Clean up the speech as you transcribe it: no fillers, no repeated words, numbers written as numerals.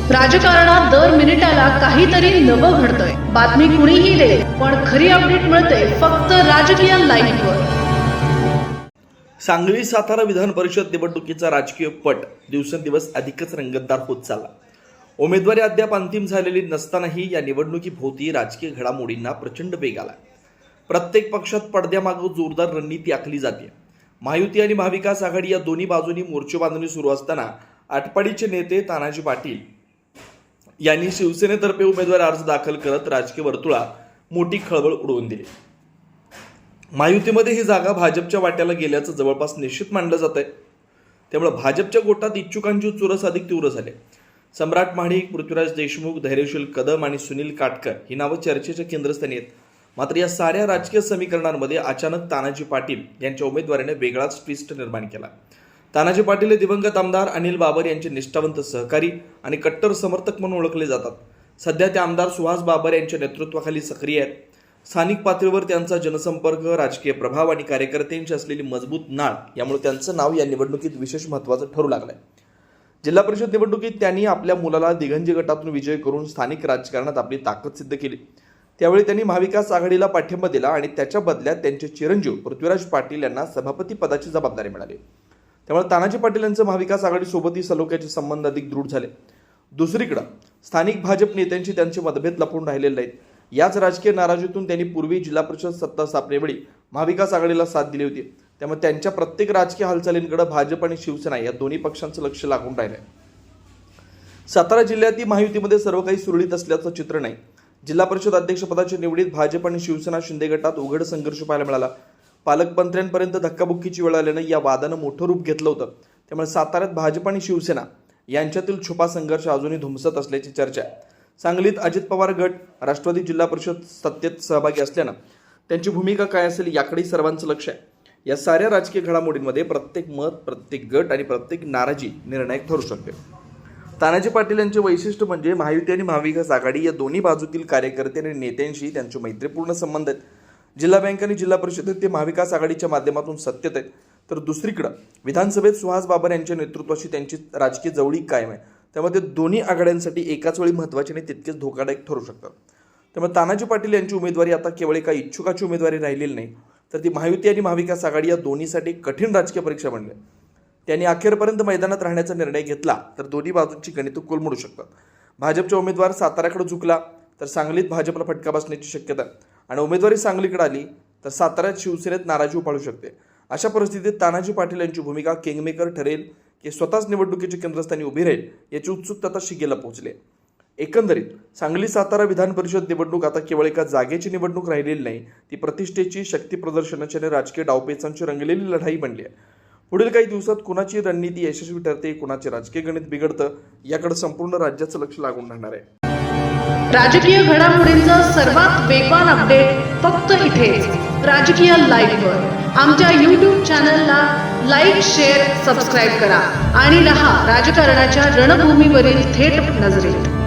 राजकारणात दर मिनिटाला काहीतरी नवं घडतंय। बातमी कुणीही दे, पण खरी अपडेट मिळते फक्त राजकीय लाईव्हवर। सांगली सातारा विधान परिषद निवडणुकीचा राजकीय पट दिवसेंदिवस अधिकच रंगतदार होत चालला। उमेदवारी अद्याप अंतिम झालेली नसतानाही या निवडणुकीभोवती राजकीय घडामोडींना प्रचंड वेग आला। प्रत्येक पक्षात पडद्यामागे जोरदार रणनीती आखली जाते। महायुती आणि महाविकास आघाडी या दोन्ही बाजूनी मोर्चे बांधणी सुरू असताना आटपाडीचे नेते तानाजी पाटील यांनी शिवसेनेतर्फे उमेदवारी अर्ज दाखल करत राजकीय वर्तुळात मोठी खळबळ उडवून दिली। महायुतीमध्ये ही जागा भाजपच्या वाट्याला गेल्याचं जवळपास निश्चित मानलं जात आहे। त्यामुळे भाजपच्या गोटात इच्छुकांची चुरस अधिक तीव्र झाली। सम्राट महाडिक, पृथ्वीराज देशमुख, धैर्यशील कदम आणि सुनील काटकर ही नावं चर्चेच्या केंद्रस्थानी आहेत। मात्र या साऱ्या राजकीय समीकरणांमध्ये अचानक तानाजी पाटील यांच्या उमेदवारीने वेगळाच ट्विस्ट निर्माण केला। तानाजी पाटील हे दिवंगत आमदार अनिल बाबर यांचे निष्ठावंत सहकारी आणि कट्टर समर्थक म्हणून ओळखले जातात। सध्या ते आमदार सुहास बाबर यांच्या नेतृत्वाखाली सक्रिय आहेत। स्थानिक पातळीवर त्यांचा जनसंपर्क, राजकीय प्रभाव आणि कार्यकर्त्यांची असलेली मजबूत नाळ यामुळे त्यांचं नाव या निवडणुकीत विशेष महत्त्वाचं ठरू लागलंय। जिल्हा परिषद निवडणुकीत त्यांनी आपल्या मुलाला दिगंजी गटातून विजय करून स्थानिक राजकारणात आपली ताकद सिद्ध केली। त्यावेळी त्यांनी महाविकास आघाडीला पाठिंबा दिला आणि त्याच्या बदल्यात त्यांचे चिरंजीव पृथ्वीराज पाटील यांना सभापती पदाची जबाबदारी मिळाली। त्यामुळे तानाजी पाटील यांचे महाविकास आघाडीसोबतही सलोख्याचे संबंध अधिक दृढ झाले। दुसरीकडे स्थानिक भाजप नेत्यांशी त्यांचे मतभेद लपून राहिलेले नाहीत। याच राजकीय नाराजीतून त्यांनी पूर्वी जिल्हा परिषद सत्ता स्थापनेवेळी महाविकास आघाडीला साथ दिली होती। त्यामुळे त्यांच्या प्रत्येक राजकीय हालचालींकडे भाजप आणि शिवसेना या दोन्ही पक्षांचं लक्ष लागून राहिलंय। सातारा जिल्ह्यातील महायुतीमध्ये सर्व काही सुरळीत असल्याचं चित्र नाही। जिल्हा परिषद अध्यक्षपदाच्या निवडीत भाजप आणि शिवसेना शिंदे गटात उघड संघर्ष पाहायला मिळाला। पालकमंत्र्यांपर्यंत धक्काबुक्कीची वेळ आल्यानं या वादानं मोठं रूप घेतलं होतं। त्यामुळे साताऱ्यात भाजप आणि शिवसेना यांच्यातील छुपा संघर्ष अजूनही धुमसत असल्याची चर्चा आहे। सांगलीत अजित पवार गट राष्ट्रवादी जिल्हा परिषद सत्तेत सहभागी असल्यानं त्यांची भूमिका काय असेल याकडे सर्वांचं लक्ष आहे। या साऱ्या राजकीय घडामोडींमध्ये प्रत्येक मत, प्रत्येक गट आणि प्रत्येक नाराजी निर्णायक ठरू शकते। तानाजी पाटील यांचे वैशिष्ट्य म्हणजे महायुती आणि महाविकास आघाडी या दोन्ही बाजूतील कार्यकर्ते आणि नेत्यांशी त्यांचे मैत्रीपूर्ण संबंध आहेत। जिल्हा बँक आणि जिल्हा परिषदेत ते महाविकास आघाडीच्या माध्यमातून सत्तेत आहेत, तर दुसरीकडे विधानसभेत सुहास बाबर यांच्या नेतृत्वाशी त्यांची राजकीय जवळीक कायम आहे। त्यामध्ये दोन्ही आघाड्यांसाठी एकाच वेळी महत्त्वाचे आणि तितकेच धोकादायक ठरू शकतात। त्यामुळे तानाजी पाटील यांची उमेदवारी आता केवळ एका इच्छुकाची उमेदवारी राहिलेली नाही, तर ती महायुती आणि महाविकास आघाडी या दोन्हीसाठी कठीण राजकीय परीक्षा बनली। त्यांनी अखेरपर्यंत मैदानात राहण्याचा निर्णय घेतला तर दोन्ही बाजूंची गणितं कोलमडू शकतात। भाजपचा उमेदवार साताऱ्याकडे झुकला तर सांगलीत भाजपला फटका बसण्याची शक्यता आहे आणि उमेदवारी सांगलीकडे आली तर साताऱ्यात शिवसेनेत नाराजी उफाळू शकते। अशा परिस्थितीत तानाजी पाटील यांची भूमिका किंगमेकर ठरेल की स्वतःच निवडणुकीच्या केंद्रस्थानी उभी राहील याची उत्सुकता आता शिगेला पोहोचली। एकंदरीत सांगली सातारा विधान परिषद निवडणूक आता केवळ एका जागेची निवडणूक राहिलेली नाही, ती प्रतिष्ठेची, शक्ती प्रदर्शनाची आणि राजकीय डावपेचांची रंगलेली लढाई बनली आहे। पुढील काही दिवसात कुणाची रणनीती यशस्वी ठरते, कुणाचे राजकीय गणित बिघडतं याकडे संपूर्ण राज्याचं लक्ष लागून राहणार आहे। राजकीय घडामोडींचा सर्वात वेगवान अपडेट फक्त इथेच राजकीय लाईव्हवर। आमच्या YouTube चॅनलला लाईक, शेअर, सबस्क्राईब करा आणि रहा राजकारणाच्या रणभूमीवरील थेट नजरेत।